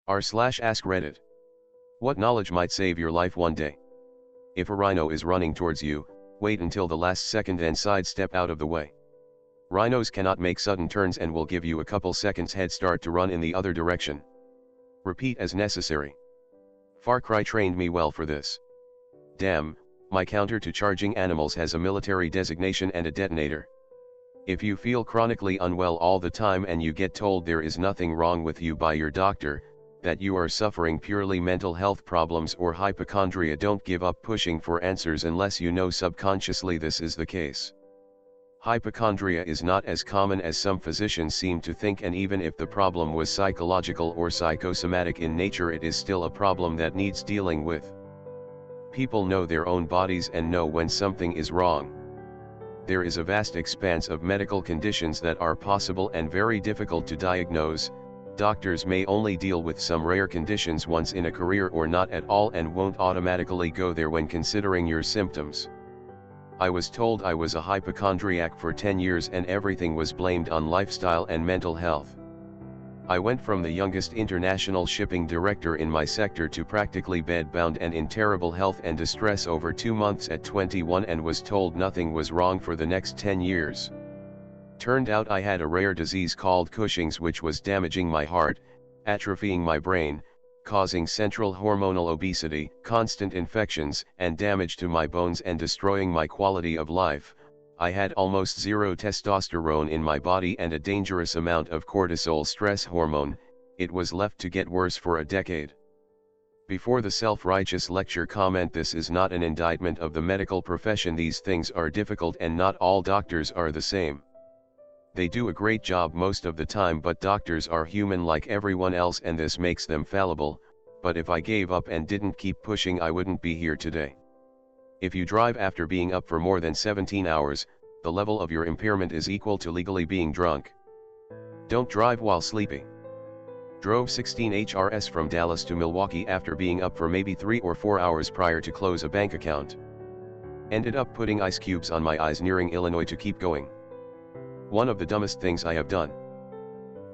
r/AskReddit. What knowledge might save your life one day? If a rhino is running towards you, wait until the last second and sidestep out of the way. Rhinos cannot make sudden turns and will give you a couple seconds head start to run in the other direction. Repeat as necessary. Far Cry trained me well for this. Damn, my counter to charging animals has a military designation and a detonator. If you feel chronically unwell all the time and you get told there is nothing wrong with you by your doctor, that you are suffering purely mental health problems or hypochondria, don't give up pushing for answers unless you know subconsciously this is the case. Hypochondria is not as common as some physicians seem to think, and even if the problem was psychological or psychosomatic in nature, it is still a problem that needs dealing with. People know their own bodies and know when something is wrong. There is a vast expanse of medical conditions that are possible and very difficult to diagnose. Doctors may only deal with some rare conditions once in a career or not at all, and won't automatically go there when considering your symptoms. I was told I was a hypochondriac for 10 years and everything was blamed on lifestyle and mental health. I went from the youngest international shipping director in my sector to practically bedbound and in terrible health and distress over 2 months at 21, and was told nothing was wrong for the next 10 years. Turned out I had a rare disease called Cushing's, which was damaging my heart, atrophying my brain, causing central hormonal obesity, constant infections, and damage to my bones and destroying my quality of life. I had almost zero testosterone in my body and a dangerous amount of cortisol, stress hormone. It was left to get worse for a decade. Before the self-righteous lecture comment, this is not an indictment of the medical profession. These things are difficult and not all doctors are the same. They do a great job most of the time, but doctors are human like everyone else and this makes them fallible. But if I gave up and didn't keep pushing, I wouldn't be here today. If you drive after being up for more than 17 hours, the level of your impairment is equal to legally being drunk. Don't drive while sleeping. Drove 16 HRS from Dallas to Milwaukee after being up for maybe 3 or 4 hours prior to close a bank account. Ended up putting ice cubes on my eyes nearing Illinois to keep going. One of the dumbest things I have done.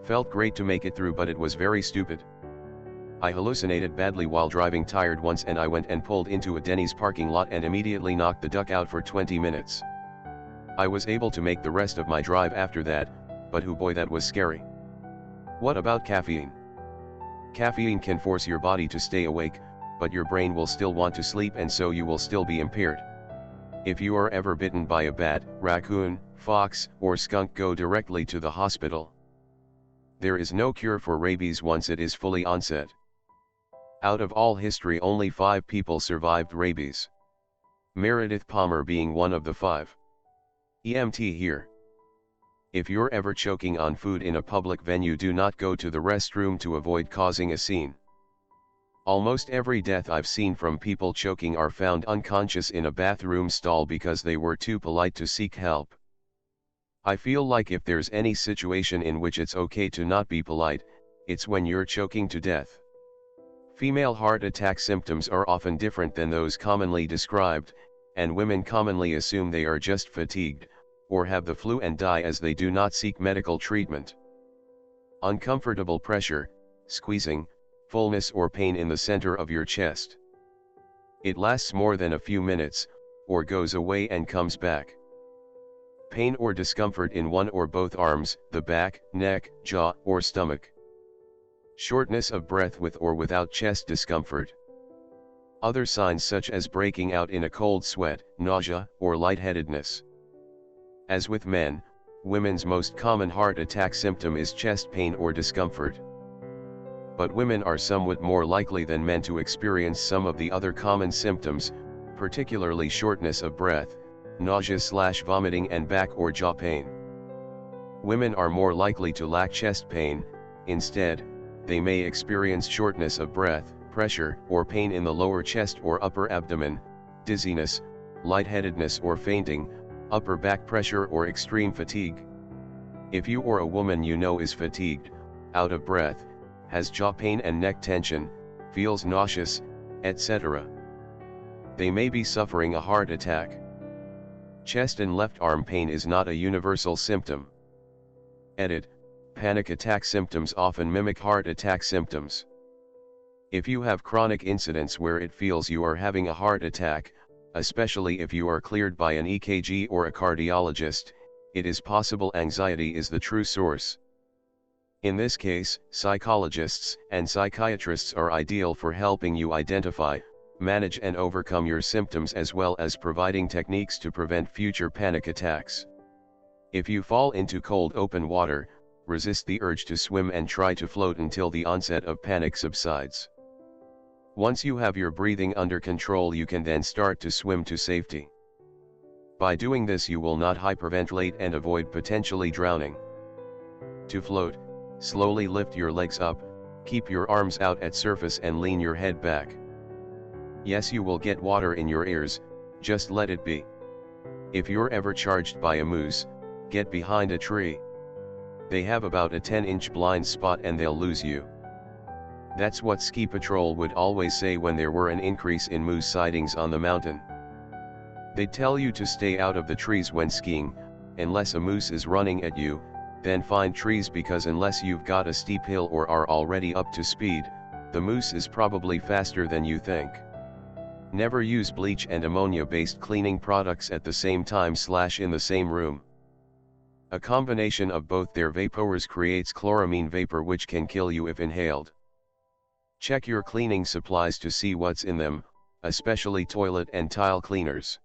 Felt great to make it through, but it was very stupid. I hallucinated badly while driving tired once, and I went and pulled into a Denny's parking lot and immediately knocked the duck out for 20 minutes. I was able to make the rest of my drive after that, but boy, that was scary. What about caffeine? Caffeine can force your body to stay awake, but your brain will still want to sleep, and so you will still be impaired. If you are ever bitten by a bat, raccoon, fox, or skunk, go directly to the hospital. There is no cure for rabies once it is fully onset. Out of all history, only 5 people survived rabies. Meredith Palmer being one of the 5. EMT here. If you're ever choking on food in a public venue, do not go to the restroom to avoid causing a scene. Almost every death I've seen from people choking are found unconscious in a bathroom stall because they were too polite to seek help. I feel like if there's any situation in which it's okay to not be polite, it's when you're choking to death. Female heart attack symptoms are often different than those commonly described, and women commonly assume they are just fatigued, or have the flu and die as they do not seek medical treatment. Uncomfortable pressure, squeezing, fullness or pain in the center of your chest. It lasts more than a few minutes, or goes away and comes back. Pain or discomfort in one or both arms, the back, neck, jaw, or stomach. Shortness of breath with or without chest discomfort. Other signs such as breaking out in a cold sweat, nausea, or lightheadedness. As with men, women's most common heart attack symptom is chest pain or discomfort. But women are somewhat more likely than men to experience some of the other common symptoms, particularly shortness of breath, nausea/vomiting, and back or jaw pain. Women are more likely to lack chest pain. Instead, they may experience shortness of breath, pressure or pain in the lower chest or upper abdomen, dizziness, lightheadedness or fainting, upper back pressure or extreme fatigue. If you or a woman you know is fatigued, out of breath, has jaw pain and neck tension, feels nauseous, etc., they may be suffering a heart attack. Chest and left arm pain is not a universal symptom. Edit. Panic attack symptoms often mimic heart attack symptoms. If you have chronic incidents where it feels you are having a heart attack, especially if you are cleared by an EKG or a cardiologist, it is possible anxiety is the true source. In this case, psychologists and psychiatrists are ideal for helping you identify, manage and overcome your symptoms as well as providing techniques to prevent future panic attacks. If you fall into cold open water, resist the urge to swim and try to float until the onset of panic subsides. Once you have your breathing under control, you can then start to swim to safety. By doing this, you will not hyperventilate and avoid potentially drowning. To float, slowly lift your legs up, keep your arms out at surface and lean your head back. Yes, you will get water in your ears, just let it be. If you're ever charged by a moose, get behind a tree. They have about a 10-inch blind spot and they'll lose you. That's what ski patrol would always say when there were an increase in moose sightings on the mountain. They'd tell you to stay out of the trees when skiing, unless a moose is running at you, then find trees because unless you've got a steep hill or are already up to speed, the moose is probably faster than you think. Never use bleach and ammonia-based cleaning products at the same time / in the same room. A combination of both their vapors creates chloramine vapor which can kill you if inhaled. Check your cleaning supplies to see what's in them, especially toilet and tile cleaners.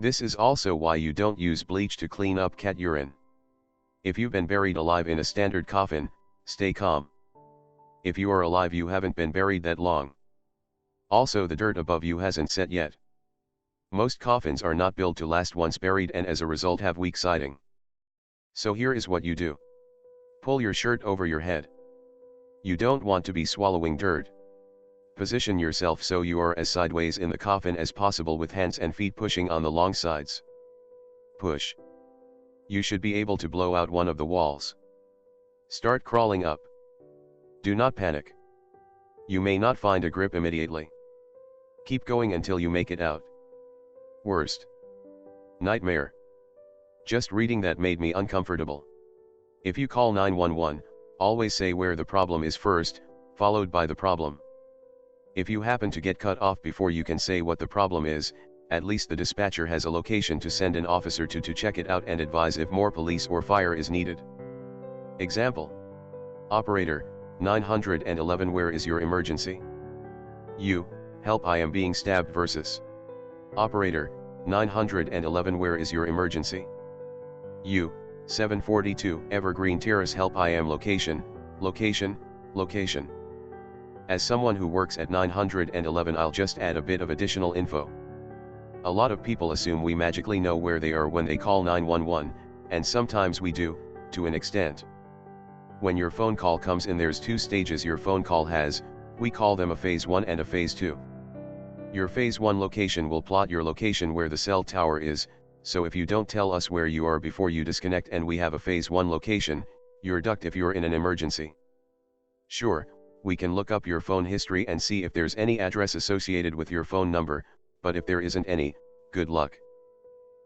This is also why you don't use bleach to clean up cat urine. If you've been buried alive in a standard coffin, stay calm. If you are alive, you haven't been buried that long. Also, the dirt above you hasn't set yet. Most coffins are not built to last once buried and as a result have weak siding. So here is what you do. Pull your shirt over your head. You don't want to be swallowing dirt. Position yourself so you are as sideways in the coffin as possible with hands and feet pushing on the long sides. Push. You should be able to blow out one of the walls. Start crawling up. Do not panic. You may not find a grip immediately. Keep going until you make it out. Worst nightmare. Just reading that made me uncomfortable. If you call 911, always say where the problem is first, followed by the problem. If you happen to get cut off before you can say what the problem is, at least the dispatcher has a location to send an officer to check it out and advise if more police or fire is needed. Example. Operator, 911, where is your emergency? You, help, I am being stabbed versus. Operator, 911, where is your emergency? You, 742 Evergreen Terrace, help, I am location. As someone who works at 911, I'll just add a bit of additional info. A lot of people assume we magically know where they are when they call 911, and sometimes we do, to an extent. When your phone call comes in, there's 2 stages your phone call has, we call them a phase 1 and a phase 2. Your phase 1 location will plot your location where the cell tower is, so if you don't tell us where you are before you disconnect and we have a phase 1 location, you're ducked if you're in an emergency. Sure, we can look up your phone history and see if there's any address associated with your phone number, but if there isn't any, good luck.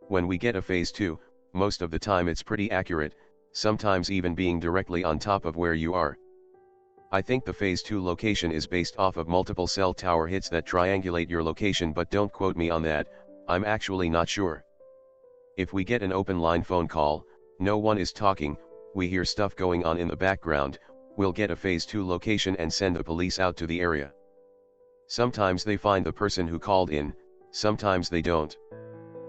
When we get a phase 2, most of the time it's pretty accurate, sometimes even being directly on top of where you are. I think the phase 2 location is based off of multiple cell tower hits that triangulate your location, but don't quote me on that, I'm actually not sure. If we get an open line phone call, no one is talking, we hear stuff going on in the background, we'll get a phase 2 location and send the police out to the area. Sometimes they find the person who called in, sometimes they don't.